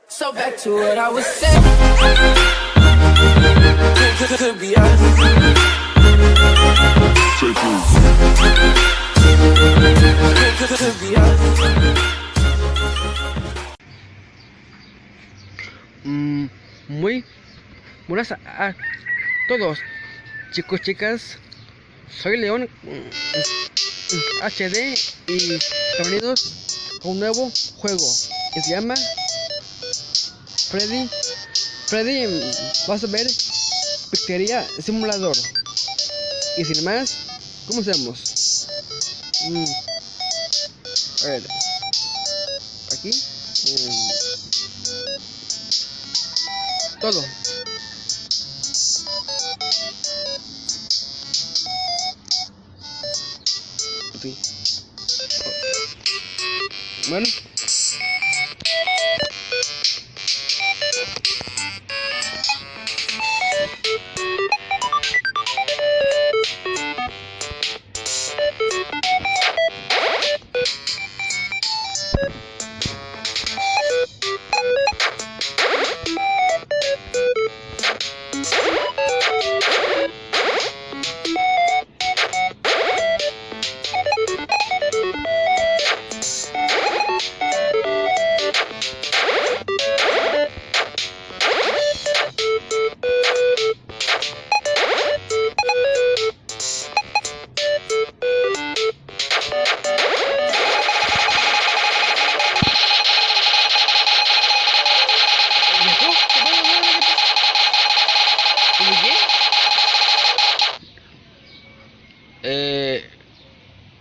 So back to what I was saying. Could be us. Could be us. Muy buenas a todos, chicos, chicas. Soy León HD y bienvenidos a un nuevo juego que se llama Freddy. Vas a ver pizzeria simulador. Y sin más, comencemos. A ver, aquí todo. Sí. Bueno.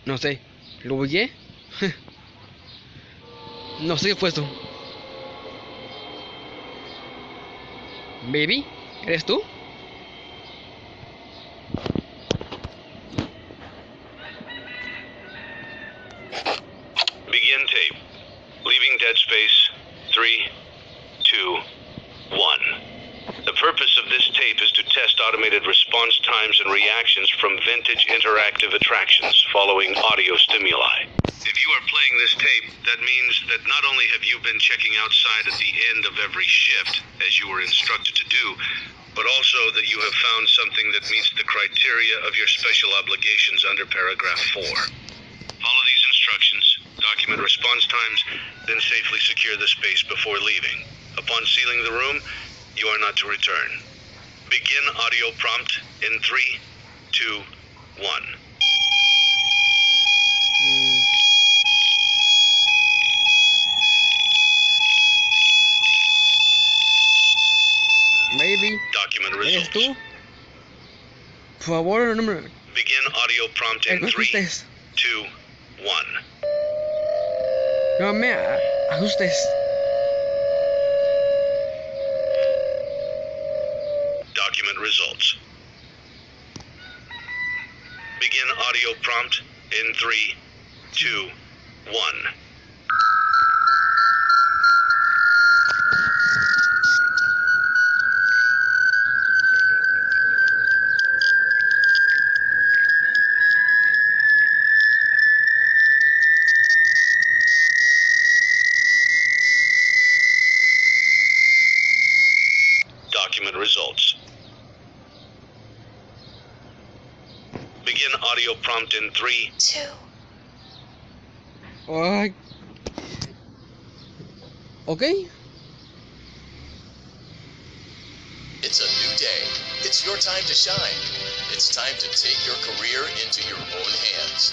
No sé, ¿lo bugué? No sé qué fue esto. Baby, ¿eres tú? Begin tape. Leaving Dead Space. 3, 2, 1. The purpose of this tape is to test automated response times and reactions from vintage interactive attractions following audio stimuli. If you are playing this tape, that means that not only have you been checking outside at the end of every shift, as you were instructed to do, but also that you have found something that meets the criteria of your special obligations under paragraph 4. Follow these instructions, document response times, then safely secure the space before leaving. Upon sealing the room, you are not to return. Begin audio prompt in 3, 2, 1. Baby, Document ¿eres results. tú? Por favor, no me... Begin audio prompt in no 3, asustes. 2, 1. No me asustes. Document results. Begin audio prompt in 3, 2, 1. Document results. Begin audio prompt in 3, 2. Ay. Ok. It's a new day. It's your time to shine. It's time to take your career into your own hands.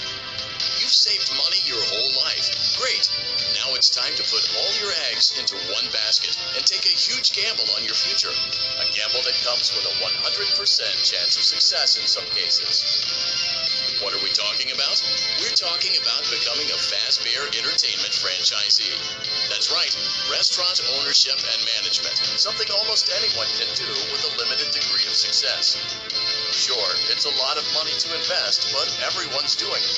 You've saved money your whole life. Great. Now it's time to put all your eggs into one basket and take a huge gamble on your future. A gamble that comes with a 100% chance of success in some cases. What are we talking about? We're talking about becoming a Fazbear Entertainment franchisee. That's right, restaurant ownership and management, something almost anyone can do with a limited degree of success. Sure, it's a lot of money to invest, but everyone's doing it.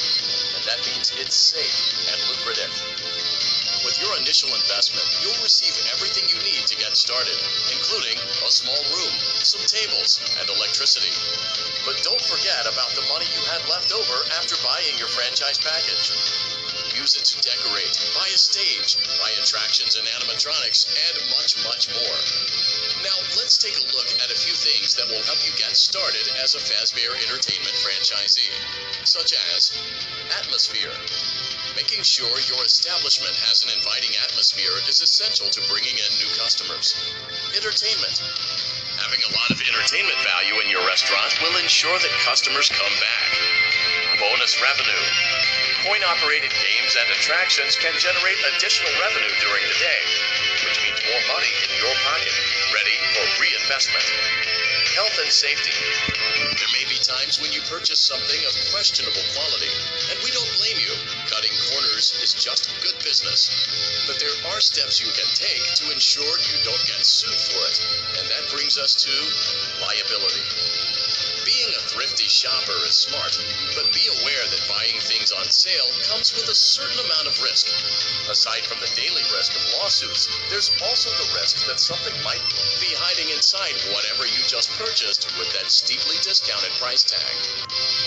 And that means it's safe and lucrative. With your initial investment, you'll receive everything you need to get started, including a small room, some tables, and electricity. But don't forget about the money you had left over after buying your franchise package. use it to decorate, buy a stage, buy attractions and animatronics, and much, much more. Now, let's take a look at a few things that will help you get started as a Fazbear Entertainment franchisee, such as atmosphere. Making sure your establishment has an inviting atmosphere is essential to bringing in new customers. Entertainment. Having a lot of entertainment value in your restaurant will ensure that customers come back. Bonus revenue. Coin-operated games and attractions can generate additional revenue during the day, which means more money in your pocket, ready for reinvestment. Health and safety. There may be times when you purchase something of questionable quality, and we don't blame you. Cutting corners is just good business. But there are steps you can take to ensure you don't get sued for it, and that brings us to liability. Being a thrifty shopper is smart, but be aware that buying things on sale comes with a certain amount of risk. Aside from the daily risk of lawsuits, there's also the risk that something might be hiding inside whatever you just purchased with that steeply discounted price tag.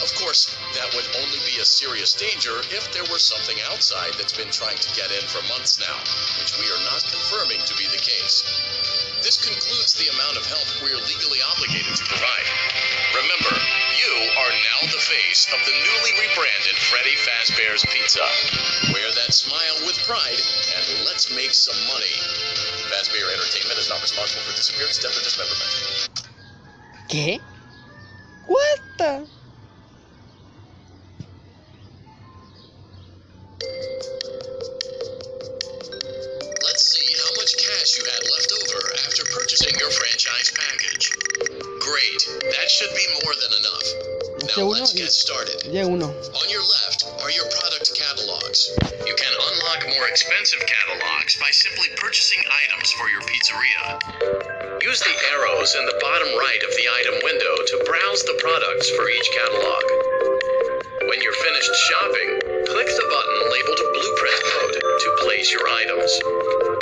Of course, that would only be a serious danger if there were something outside that's been trying to get in for months now, which we are not confirming to be the case. This concludes the amount of help we are legally obligated to provide. Remember, you are now the face of the newly rebranded Freddy Fazbear's Pizza. Wear that smile with pride, and let's make some money. Fazbear Entertainment is not responsible for disappearance, death, or dismemberment. ¿Qué? What the? Let's see how much cash you had left over after purchasing your franchise package. Great, that should be more than enough. Now let's get started. Ya uno. On your left are your product catalogs. You can unlock more expensive catalogs by simply purchasing items for your pizzeria. Use the arrows in the bottom right of the item window to browse the products for each catalog. When you're finished shopping, click the button labeled Blueprint Mode to place your items.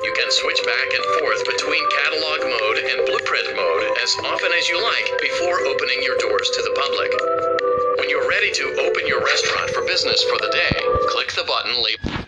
You can switch back and forth between Catalog Mode and Blueprint Mode as often as you like before opening your doors to the public. When you're ready to open your restaurant for business for the day, click the button labeled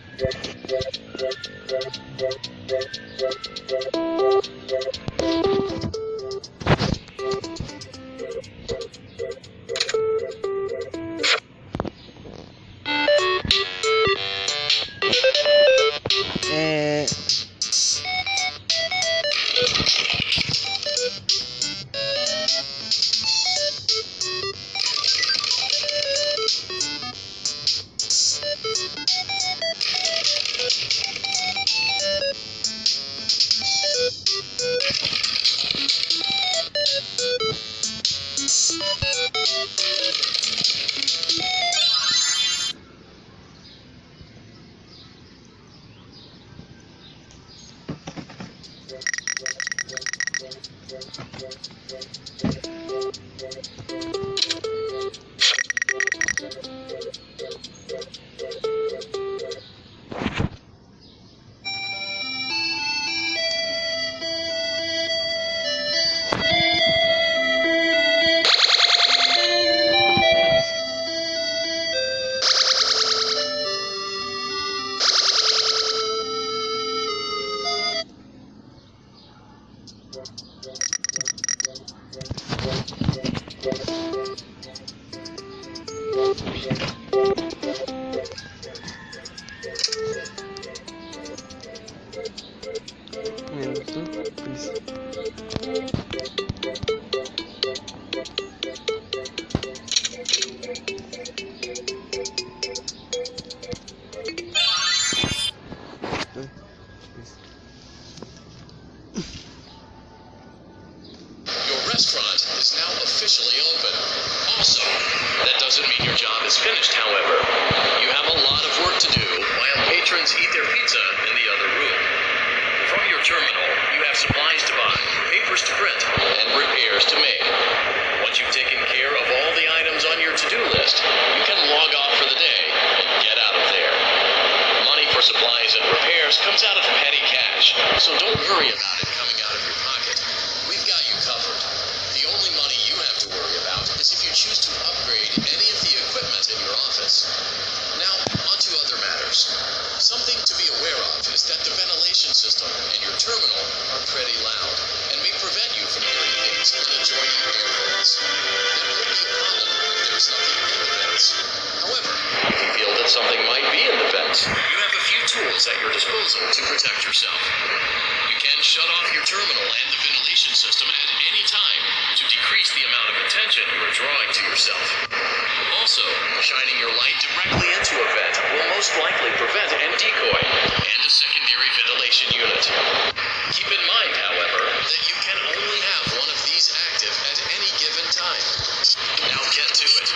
restaurant is now officially open. Also, that doesn't mean your job is finished, however. You have a lot of work to do while patrons eat their pizza in the other room. From your terminal, you have supplies to buy, papers to print, and repairs to make. Once you've taken care of all the items on your to-do list, you can log off for the day and get out of there. Money for supplies and repairs comes out of petty cash, so don't worry about it coming out of your pocket. We've got you covered. The only money you have to worry about is if you choose to upgrade any of the equipment in your office. Now, on to other matters. your terminal are pretty loud and may prevent you from hearing things in adjoining air vents. That will be a problem if there's nothing in the vents. However, if you feel that something might be in the vents, you have a few tools at your disposal to protect yourself. You can shut off your terminal and the ventilation system at any time to decrease the amount of attention you are drawing to yourself. Also, shining your light directly into a vent will most likely prevent and decoy and a secondary ventilation unit. Keep in mind, however, that you can only have one of these active at any given time. Now get to it.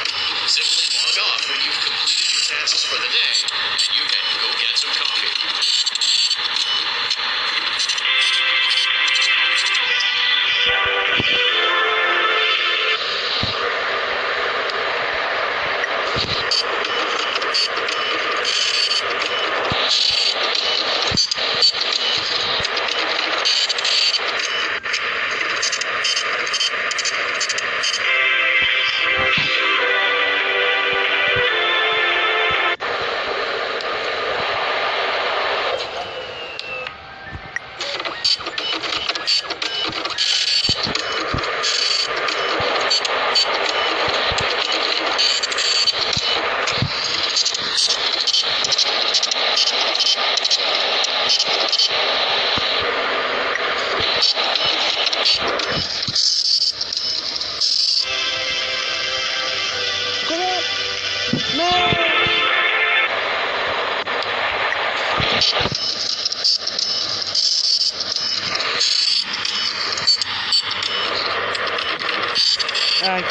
Simply log off when you've completed your tasks for the day, and you can go get some coffee. Ay,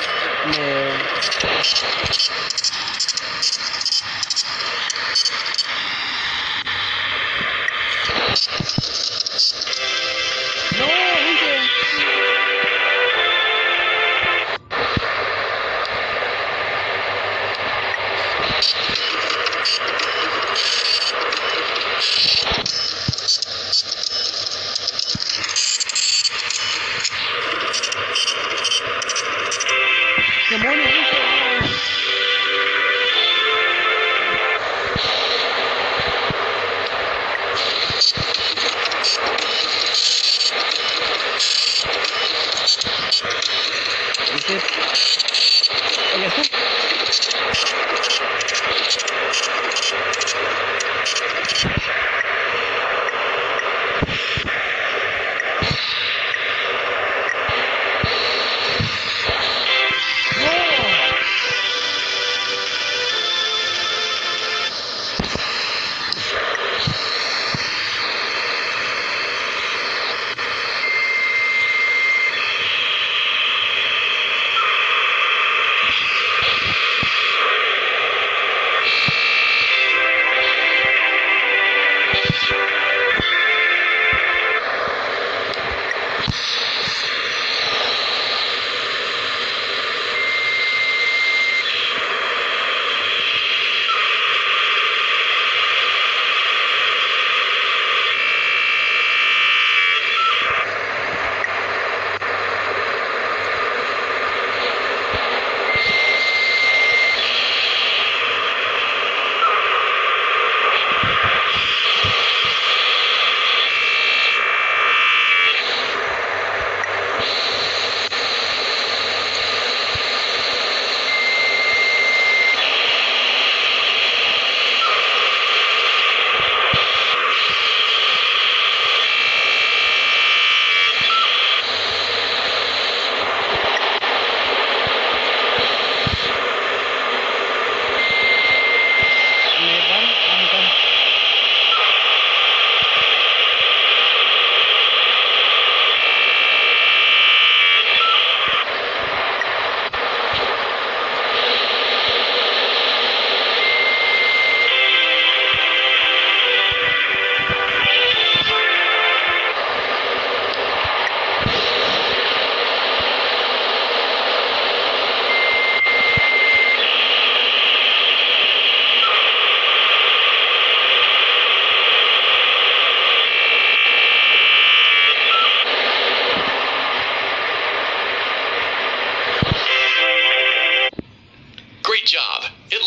man. No, Miguel. Demonios, Miguel.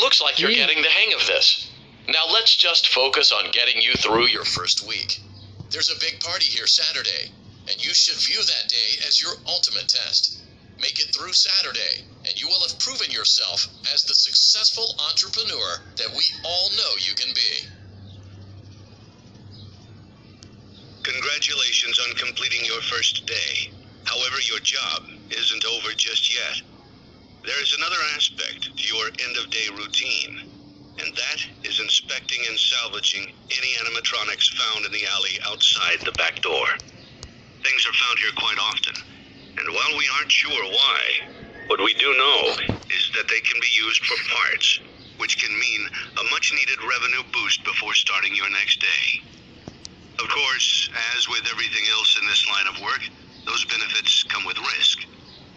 Looks like you're getting the hang of this. Now let's just focus on getting you through your first week. There's a big party here Saturday, and you should view that day as your ultimate test. Make it through Saturday, and you will have proven yourself as the successful entrepreneur that we all know you can be. Congratulations on completing your first day. However, your job isn't over just yet. There is another aspect to your end-of-day routine, and that is inspecting and salvaging any animatronics found in the alley outside the back door. Things are found here quite often, and while we aren't sure why, what we do know is that they can be used for parts, which can mean a much-needed revenue boost before starting your next day. Of course, as with everything else in this line of work, those benefits come with risk.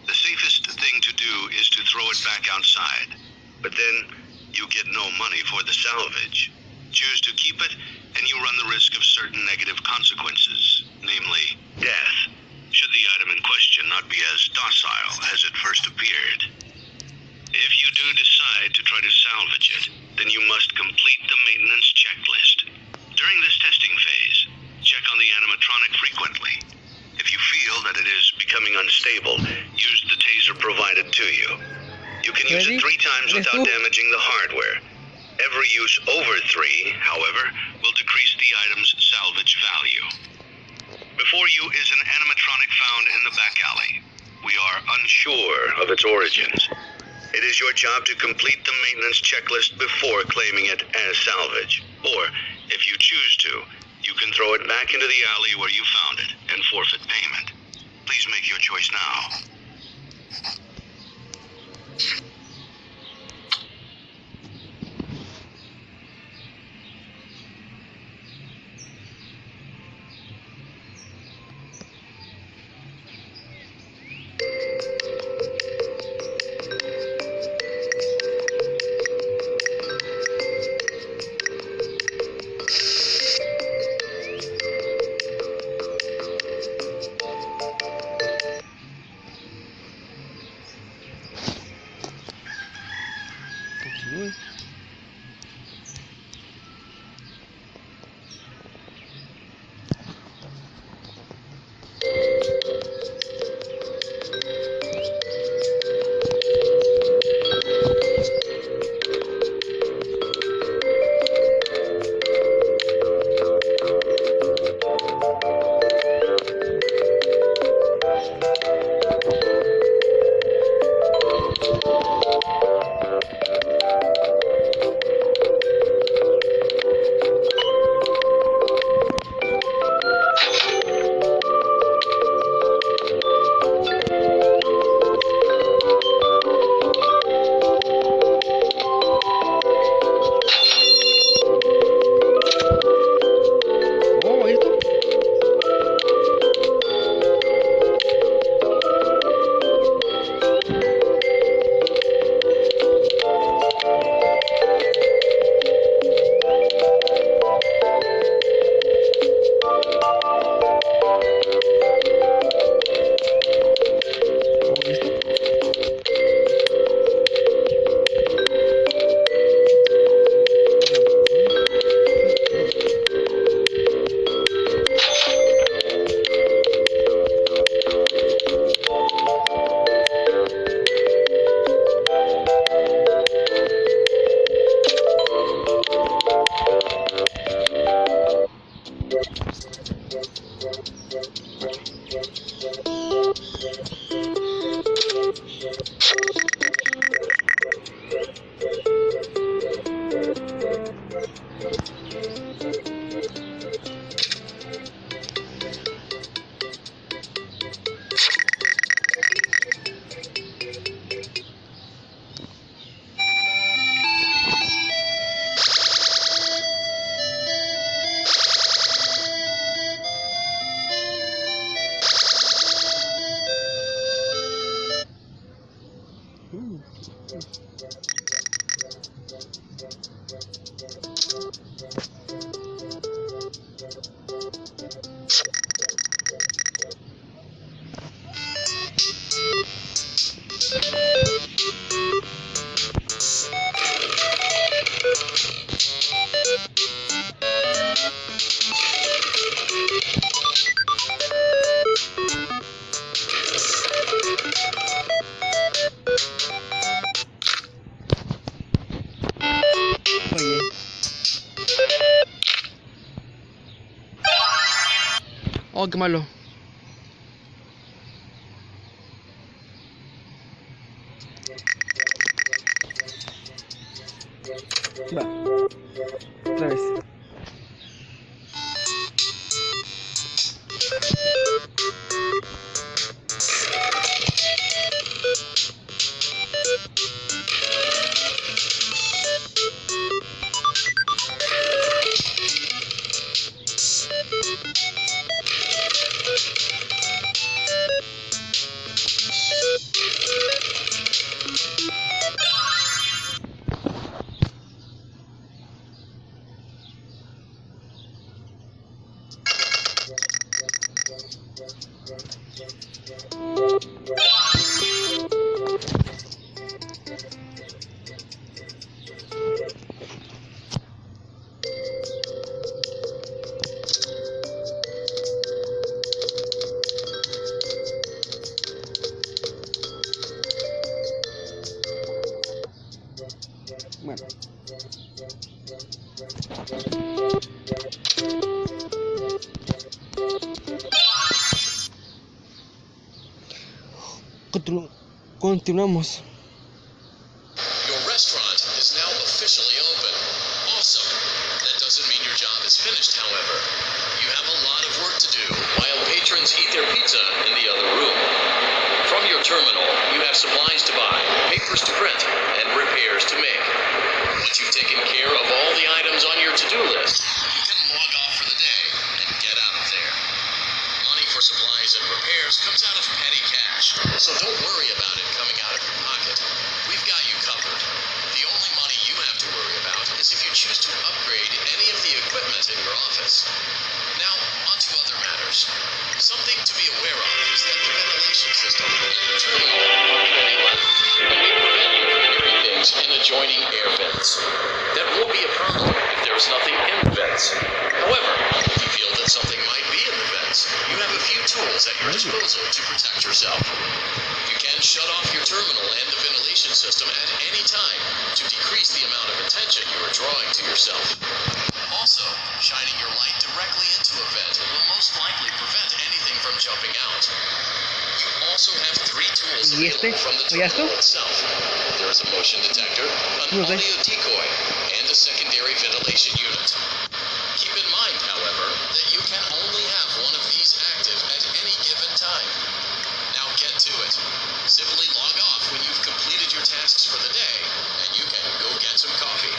The safest thing to do is to throw it back outside, but then you get no money for the salvage. Choose to keep it, and you run the risk of certain negative consequences, namely death, should the item in question not be as docile as it first appeared. If you do decide to try to salvage it, then you must complete the maintenance checklist. During this testing phase, check on the animatronic frequently. If you feel that it is becoming unstable, use the taser provided to you. You can use it 3 times without damaging the hardware. Every use over 3, however, will decrease the item's salvage value. Before you is an animatronic found in the back alley. We are unsure of its origins. It is your job to complete the maintenance checklist before claiming it as salvage. Or, if you choose to, you can throw it back into the alley where you found it and forfeit payment. Please make your choice now. Continue. Oh, ¿esto? Oh, ¿esto? Oh, qué malo. Va. Otra vez. Bueno. Continuamos. Your restaurant is now officially open. Awesome. That doesn't mean your job is finished, however. You have a lot of work to do while patrons eat their pizza in the other room. From your terminal, you have supplies to buy, papers to print, and repairs to make. Once you've taken care of all the items on your to-do list, you can log off for the day and get out of there. Money for supplies and repairs comes out of petty cash, so don't worry about it coming out of your pocket. We've got you covered. The only money you have to worry about is if you choose to upgrade any of the equipment in your office. Now, on to other matters. Something to be aware of is that the ventilation system in the terminal are pretty loud, and may prevent you from hearing things in adjoining air vents. That won't be a problem if there's nothing in the vents. However, if you feel that something might be in the vents, you have a few tools at your disposal to protect yourself. You can shut off your terminal and the ventilation system at any time to decrease the amount of attention you are drawing to yourself. Also, shining your light directly into a vent will most likely prevent anything from jumping out. You also have 3 tools available from the terminal itself. There is a motion detector, an audio decoy, and a secondary ventilation unit. Keep in mind, however, that you can only have one of these active at any given time. Now get to it. Simply log off when you've completed your tasks for the day, and you can go get some coffee.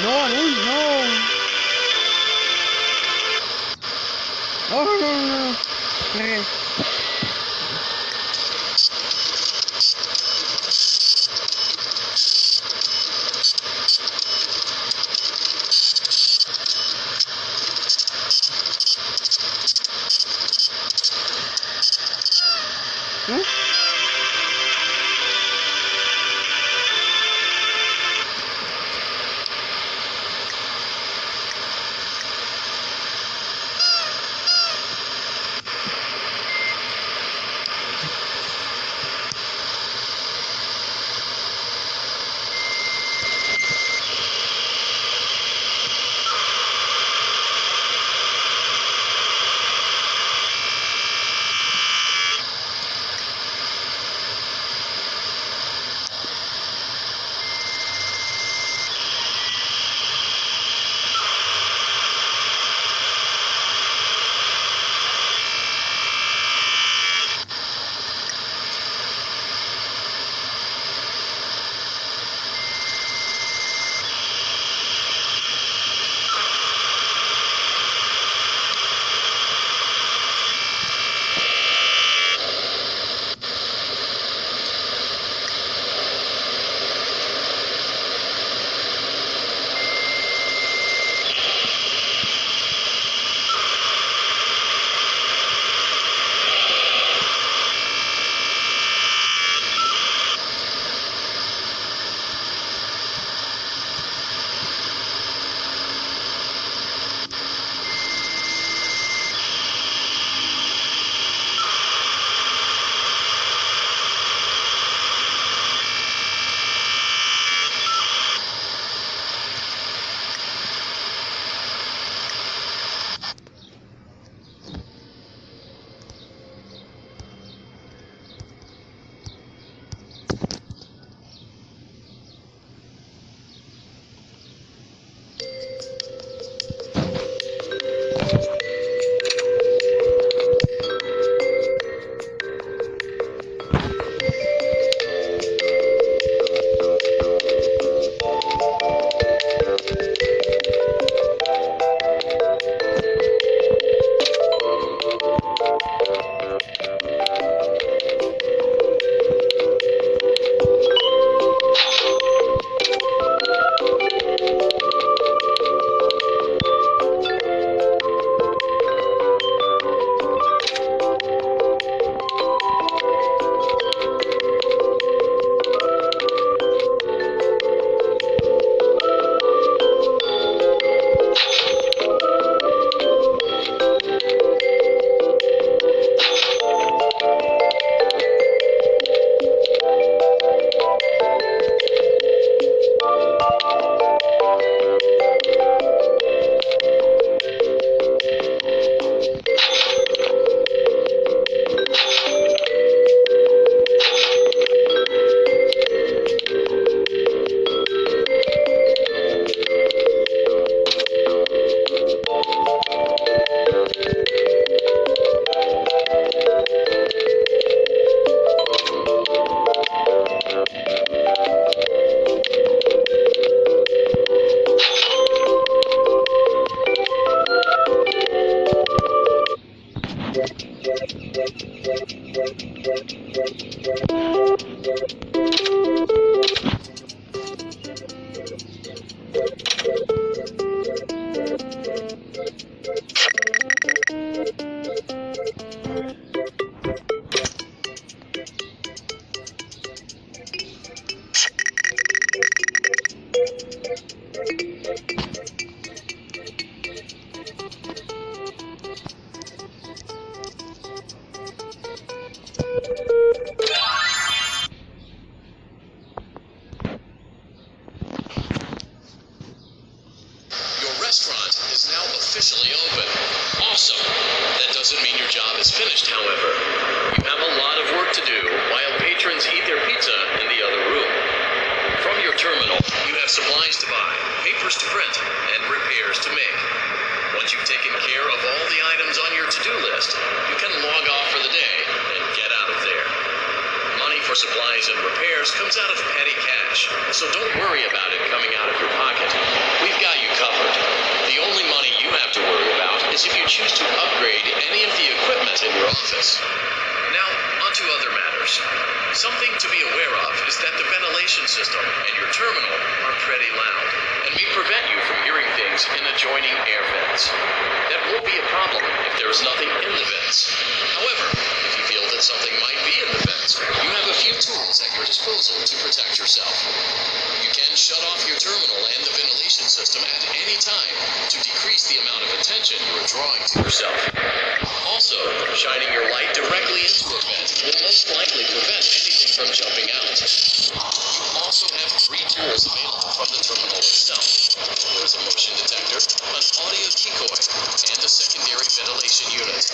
No, no, no. Oh, no, no, no. Okay. ¿Eh? Your restaurant is now officially open. Awesome. That doesn't mean your job is finished, however. You have a lot of work to do while patrons eat their pizza in the other room. From your terminal, you have supplies to buy, papers to print, and repairs to make. Once you've taken care of all the items on your to-do list, you can log off for the day and get out of there. Money for supplies and repairs comes out of petty cash, so don't worry about it coming out of your pocket. We've got you covered. The only money you have to worry about is if you choose to upgrade any of the equipment in your office. Now, onto other matters. Something to be aware of is that the ventilation system and your terminal are pretty loud and may prevent you from hearing things in adjoining air vents. That won't be a problem if there is nothing in the vents. However, if you feel that something might be in the vents, you have a few tools at your disposal to protect yourself. You can shut off your terminal and the ventilation system at any time to decrease the amount of attention you are drawing to yourself. Also, shining your light directly into a vent will most likely prevent anything from jumping out. You also have 3 tools available from the terminal itself. There is a motion detector, an audio decoy, and a secondary ventilation unit.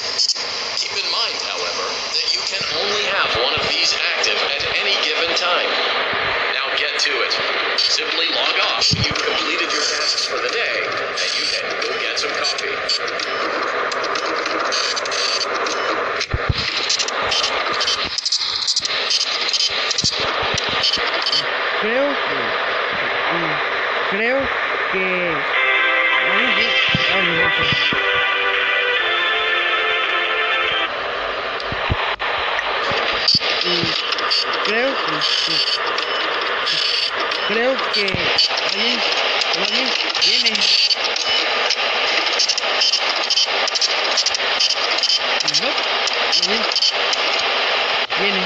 Keep in mind, however, that you can only have one of these active at any given time. Now get to it. Simply log off when you've completed your tasks for the day, and you can go get some coffee. Creo que creo que alguien viene. Viene.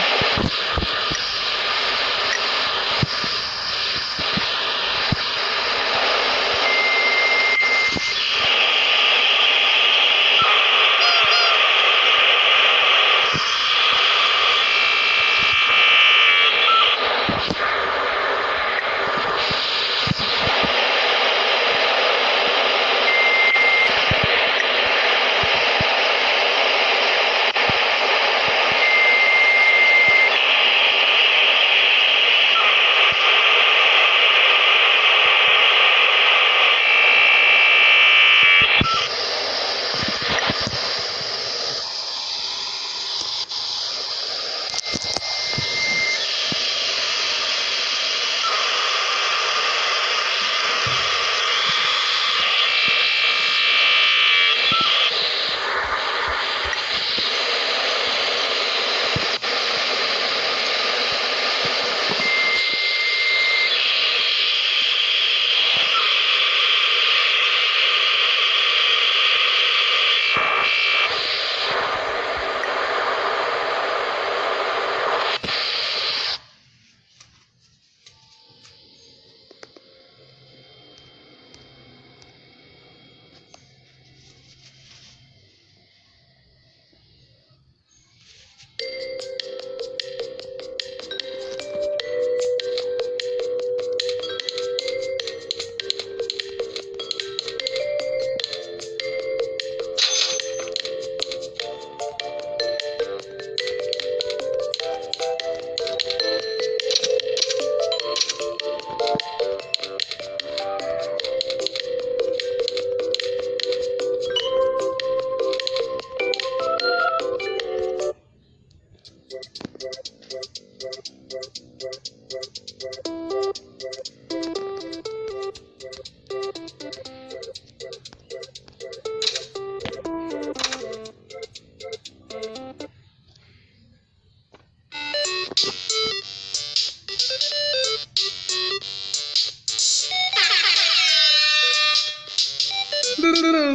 Your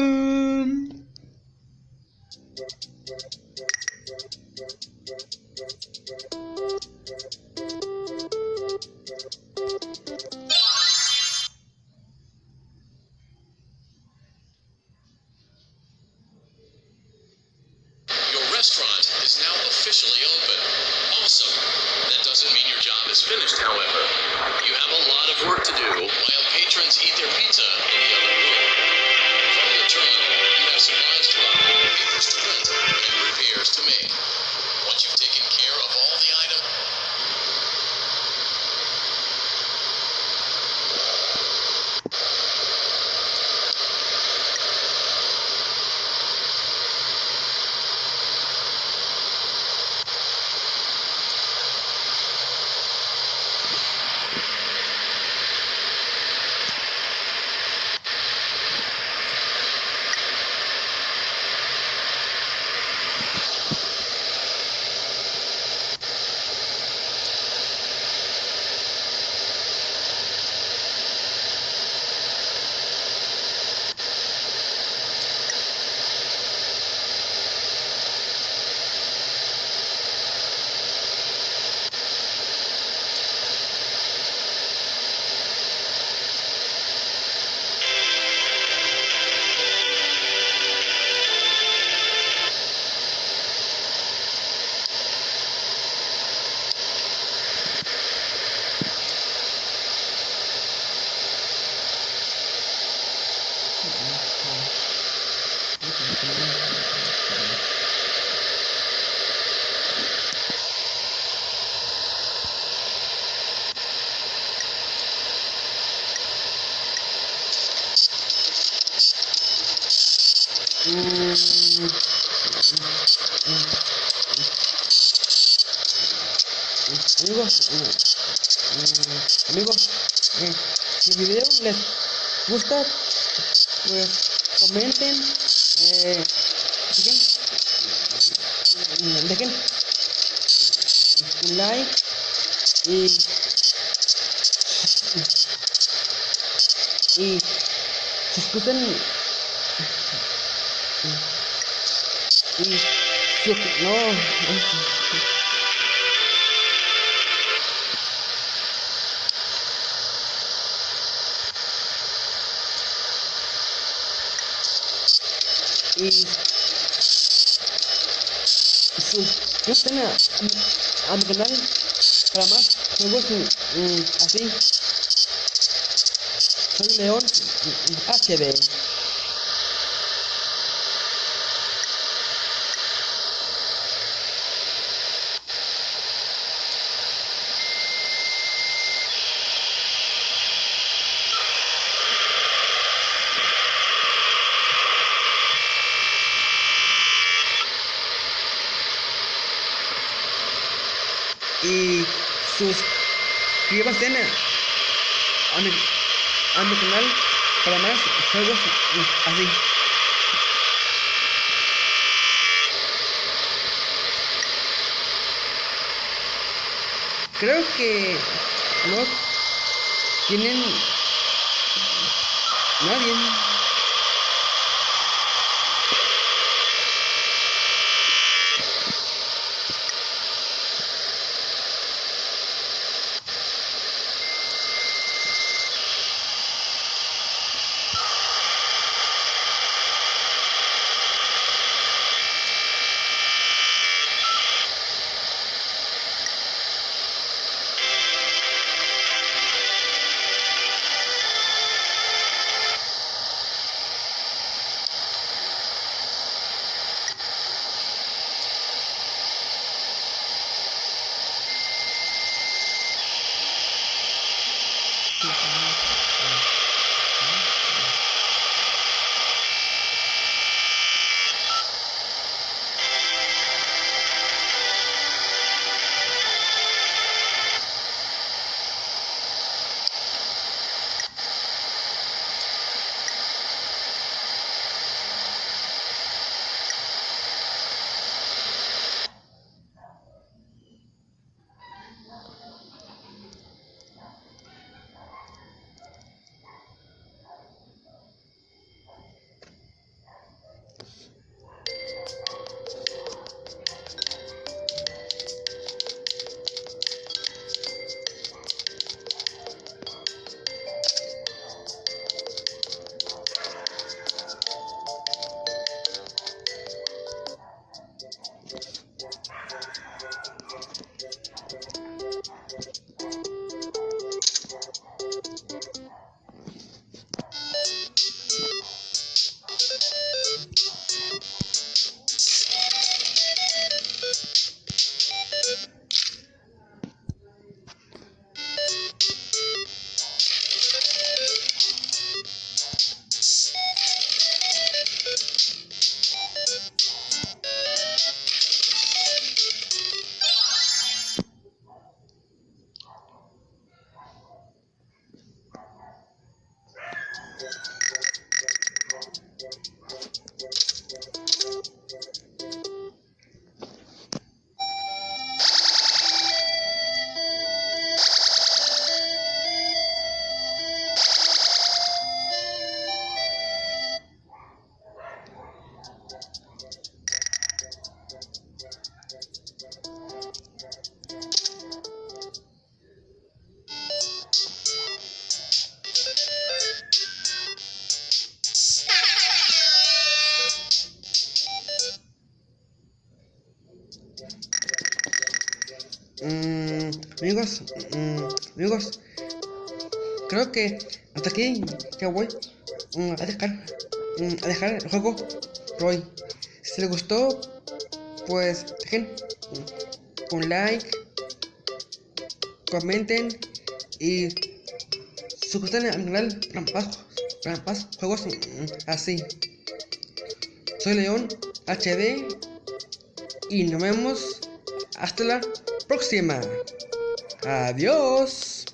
restaurant is now officially open. Awesome. That doesn't mean your job is finished, however. You have a lot of work to do while patrons eat their pizza in the other room. From your terminal, you have supplies to buy, papers to print, and repairs to make. Once you've taken care of all the items, Amigos, si el video les gusta, pues comenten, dejen un like y si escuchan y si no y suscríbanse a mi canal para más juegos así. Soy León HB. Y suscríbanse a mi canal para más juegos así. Creo que no tienen nadie. amigos, amigos, creo que hasta aquí ya voy a dejar el juego por hoy. Si les gustó, pues dejen un like, comenten y suscríbanse a mi canal para más juegos así. Soy León HD y nos vemos hasta la próxima. Adiós.